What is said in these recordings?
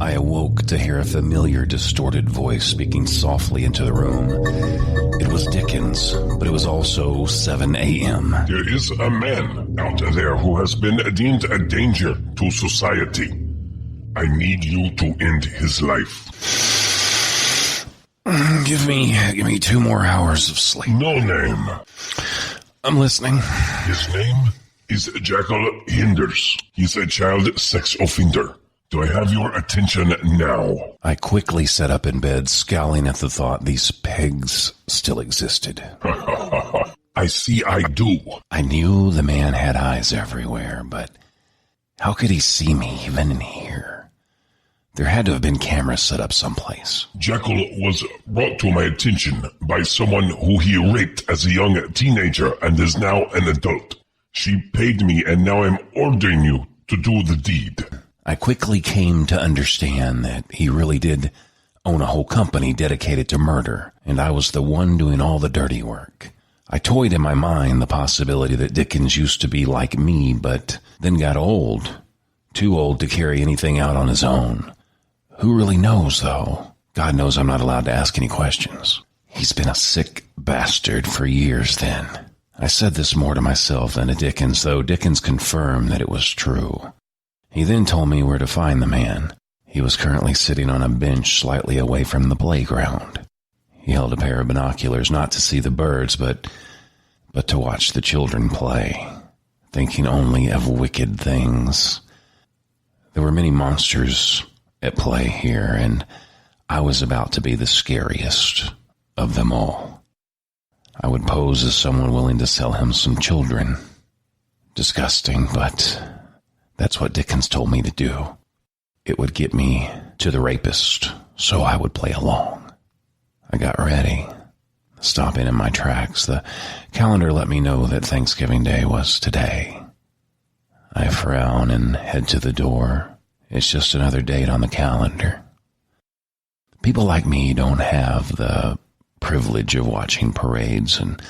I awoke to hear a familiar, distorted voice speaking softly into the room. It was Dickens, but it was also 7 a.m. There is a man out there who has been deemed a danger to society. I need you to end his life. Give me 2 more hours of sleep. No name. I'm listening. His name is Jackal Hinders. He's a child sex offender. Do I have your attention now? I quickly sat up in bed, scowling at the thought these pegs still existed. I see I do. I knew the man had eyes everywhere, but how could he see me even in here? There had to have been cameras set up someplace. Jackal was brought to my attention by someone who he raped as a young teenager and is now an adult. She paid me and now I'm ordering you to do the deed. I quickly came to understand that he really did own a whole company dedicated to murder, and I was the one doing all the dirty work. I toyed in my mind the possibility that Dickens used to be like me, but then got old. Too old to carry anything out on his own. Who really knows, though? God knows I'm not allowed to ask any questions. He's been a sick bastard for years then. I said this more to myself than to Dickens, though Dickens confirmed that it was true. He then told me where to find the man. He was currently sitting on a bench slightly away from the playground. He held a pair of binoculars, not to see the birds, but to watch the children play, thinking only of wicked things. There were many monsters at play here, and I was about to be the scariest of them all. I would pose as someone willing to sell him some children. Disgusting, but that's what Dickens told me to do. It would get me to the rapist, so I would play along. I got ready, stopping in my tracks. The calendar let me know that Thanksgiving Day was today. I frown and head to the door. It's just another date on the calendar. People like me don't have the privilege of watching parades and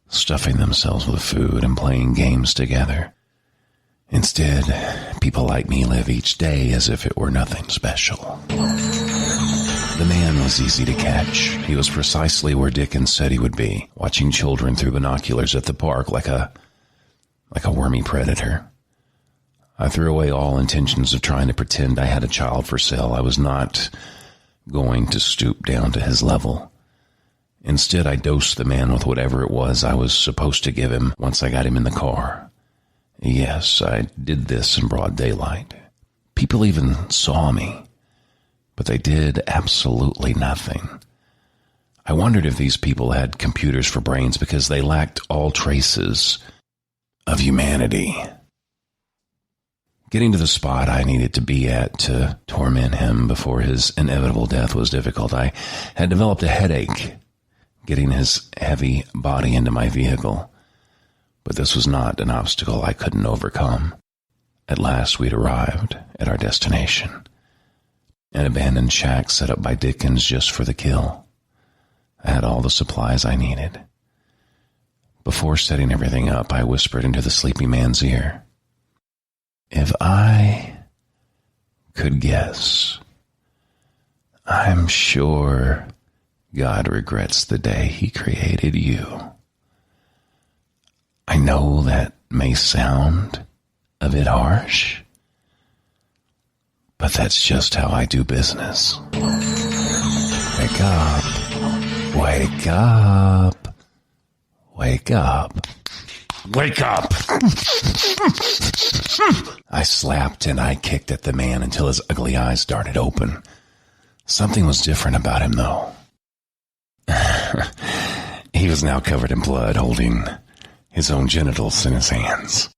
stuffing themselves with food and playing games together. Instead, people like me live each day as if it were nothing special. The man was easy to catch. He was precisely where Dickens said he would be, watching children through binoculars at the park like a wormy predator. I threw away all intentions of trying to pretend I had a child for sale. I was not going to stoop down to his level. Instead, I dosed the man with whatever it was I was supposed to give him once I got him in the car. Yes, I did this in broad daylight. People even saw me, but they did absolutely nothing. I wondered if these people had computers for brains because they lacked all traces of humanity. Getting to the spot I needed to be at to torment him before his inevitable death was difficult. I had developed a headache getting his heavy body into my vehicle. But this was not an obstacle I couldn't overcome. At last we'd arrived at our destination. An abandoned shack set up by Dickens just for the kill. I had all the supplies I needed. Before setting everything up, I whispered into the sleepy man's ear, "If I could guess, I'm sure God regrets the day he created you. I know that may sound a bit harsh, but that's just how I do business. Wake up, wake up, wake up, wake up." I slapped and I kicked at the man until his ugly eyes darted open. Something was different about him, though. He was now covered in blood, holding his own genitals in his hands.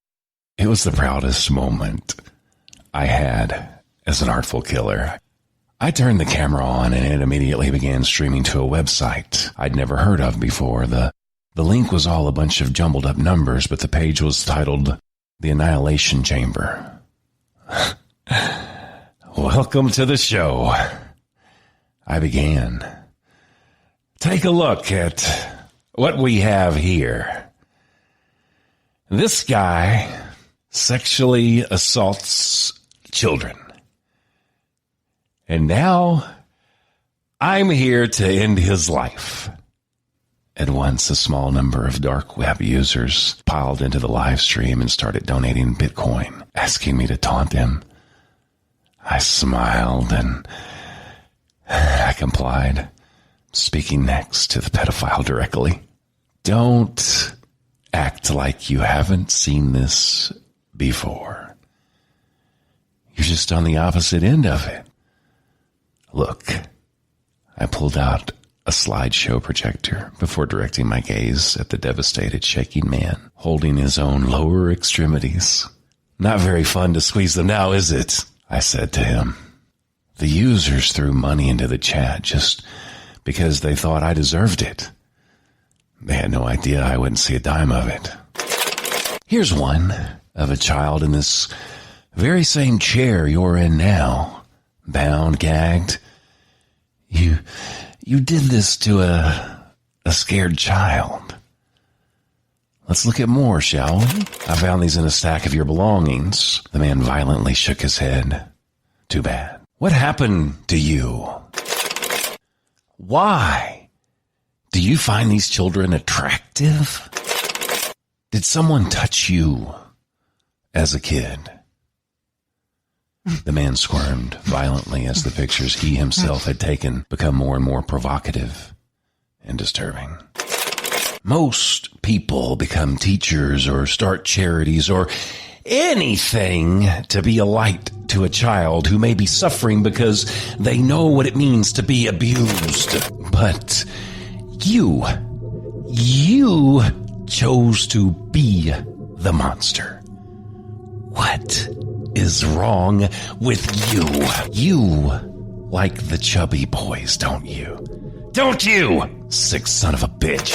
It was the proudest moment I had as an artful killer. I turned the camera on and it immediately began streaming to a website I'd never heard of before. The link was all a bunch of jumbled up numbers, but the page was titled The Annihilation Chamber. Welcome to the show. I began. Take a look at what we have here. This guy sexually assaults children. And now I'm here to end his life. At once, a small number of dark web users piled into the live stream and started donating Bitcoin, asking me to taunt them. I smiled and I complied, speaking next to the pedophile directly. Don't act like you haven't seen this before. You're just on the opposite end of it. Look, I pulled out a slideshow projector before directing my gaze at the devastated, shaking man holding his own lower extremities. Not very fun to squeeze them now, is it? I said to him. The users threw money into the chat just because they thought I deserved it. They had no idea I wouldn't see a dime of it. Here's one of a child in this very same chair you're in now, bound, gagged. You did this to a scared child. Let's look at more, shall we? I found these in a stack of your belongings. The man violently shook his head. Too bad. What happened to you? Why? Do you find these children attractive? Did someone touch you as a kid? The man squirmed violently as the pictures he himself had taken become more and more provocative and disturbing. Most people become teachers or start charities or anything to be a light to a child who may be suffering because they know what it means to be abused. But you chose to be the monster. What is wrong with you? You like the chubby boys, don't you? Don't you? Sick son of a bitch.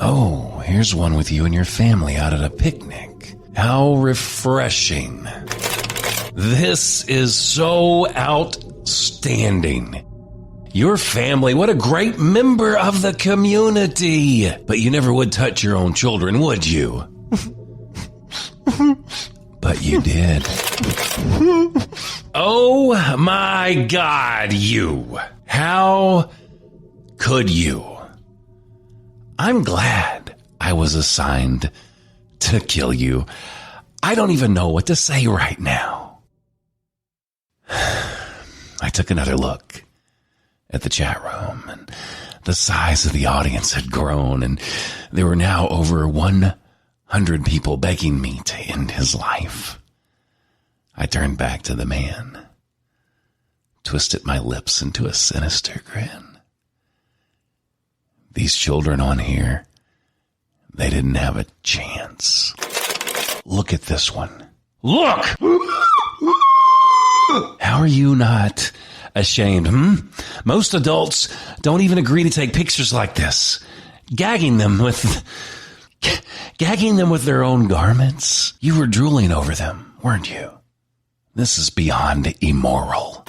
Oh, here's one with you and your family out at a picnic. How refreshing. This is so outstanding. Your family, what a great member of the community. But you never would touch your own children, would you? But you did. Oh my God, you. How could you? I'm glad I was assigned to kill you. I don't even know what to say right now. I took another look at the chat room, and the size of the audience had grown, and there were now over 100 people begging me to end his life. I turned back to the man, twisted my lips into a sinister grin. These children on here, they didn't have a chance. Look at this one. Look! How are you not ashamed, Most adults don't even agree to take pictures like this. Gagging them with their own garments. You were drooling over them, weren't you? This is beyond immoral.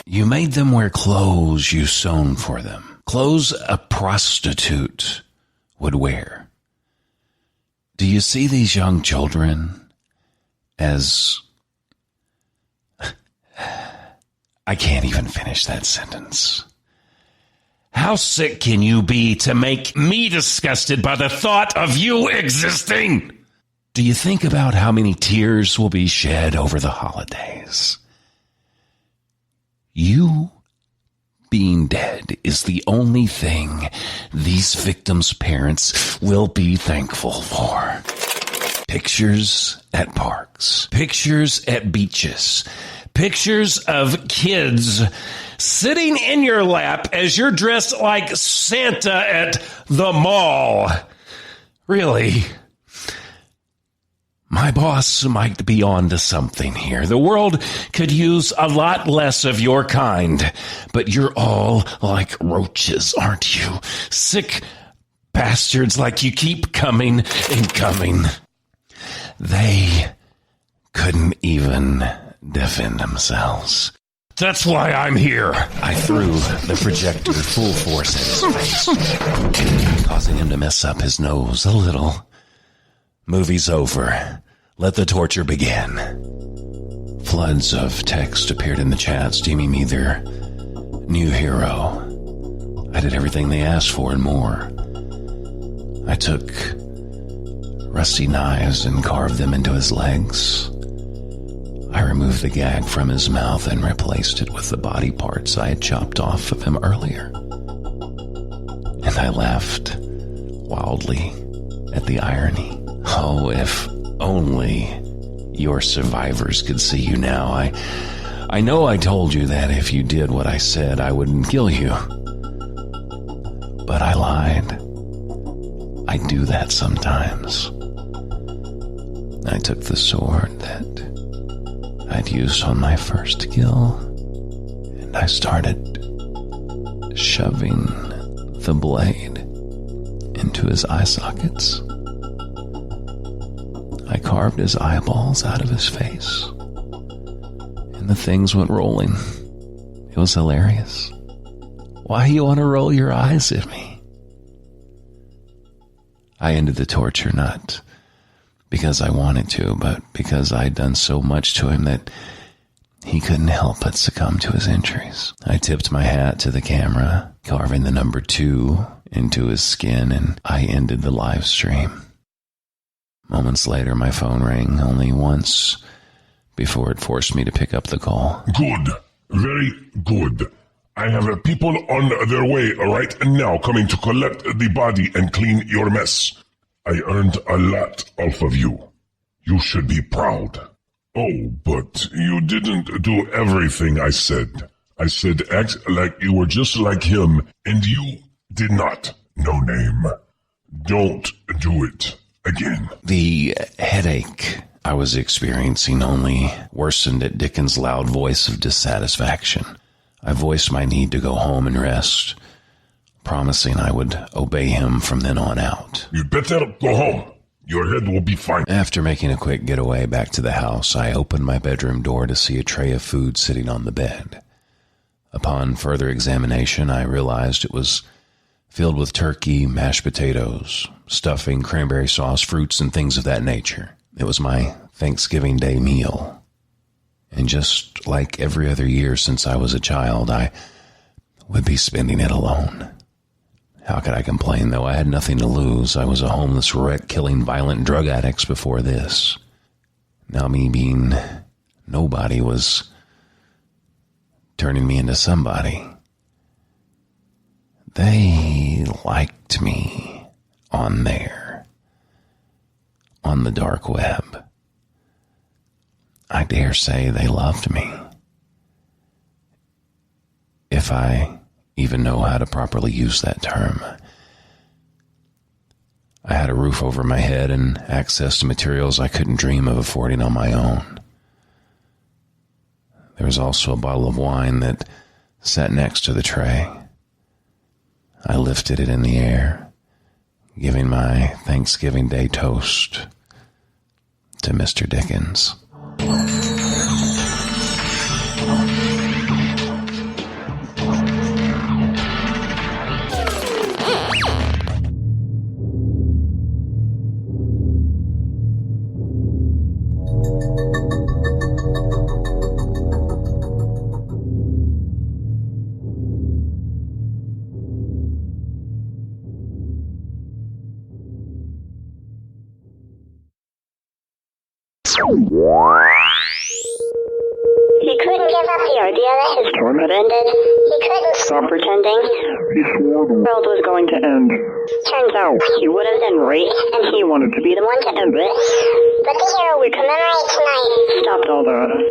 You made them wear clothes you sewn for them. Clothes a prostitute would wear. Do you see these young children as... I can't even finish that sentence. How sick can you be to make me disgusted by the thought of you existing? Do you think about how many tears will be shed over the holidays? You being dead is the only thing these victims' parents will be thankful for. Pictures at parks, pictures at beaches, pictures of kids sitting in your lap as you're dressed like Santa at the mall. Really? My boss might be on to something here. The world could use a lot less of your kind, but you're all like roaches, aren't you? Sick bastards like you keep coming and coming. They couldn't even defend themselves. That's why I'm here. I threw the projector full force at his face, causing him to mess up his nose a little. Movie's over. Let the torture begin. Floods of text appeared in the chats, deeming me their new hero. I did everything they asked for and more. I took rusty knives and carved them into his legs. I removed the gag from his mouth and replaced it with the body parts I had chopped off of him earlier. And I laughed wildly at the irony. Oh, if only your survivors could see you now. I know I told you that if you did what I said, I wouldn't kill you. But I lied. I do that sometimes. I took the sword that I'd used on my first kill, and I started shoving the blade into his eye sockets. I carved his eyeballs out of his face, and the things went rolling. It was hilarious. Why you want to roll your eyes at me? I ended the torture not because I wanted to, but because I'd done so much to him that he couldn't help but succumb to his injuries. I tipped my hat to the camera, carving the number 2 into his skin, and I ended the live stream. Moments later, my phone rang only once before it forced me to pick up the call. Good. Very good. I have people on their way right now coming to collect the body and clean your mess. I earned a lot off of you. You should be proud. Oh, but you didn't do everything I said. I said act like you were just like him, and you did not. No name. Don't do it again. The headache I was experiencing only worsened at Dickens' loud voice of dissatisfaction. I voiced my need to go home and rest, promising I would obey him from then on out. You'd better go home. Your head will be fine. After making a quick getaway back to the house, I opened my bedroom door to see a tray of food sitting on the bed. Upon further examination, I realized it was filled with turkey, mashed potatoes, stuffing, cranberry sauce, fruits, and things of that nature. It was my Thanksgiving Day meal. And just like every other year since I was a child, I would be spending it alone. How could I complain, though? I had nothing to lose. I was a homeless wreck killing violent drug addicts before this. Now me being nobody was turning me into somebody. They liked me on there, on the dark web. I dare say they loved me. If I even know how to properly use that term. I had a roof over my head and access to materials I couldn't dream of affording on my own. There was also a bottle of wine that sat next to the tray. I lifted it in the air, giving my Thanksgiving Day toast to Mr. Dickens. He couldn't give up the idea that his torment ended. He couldn't stop pretending. He swore the world was going to end. Turns out he would have been right, and he wanted to be the one to end it. But the hero we commemorate tonight Stopped all that.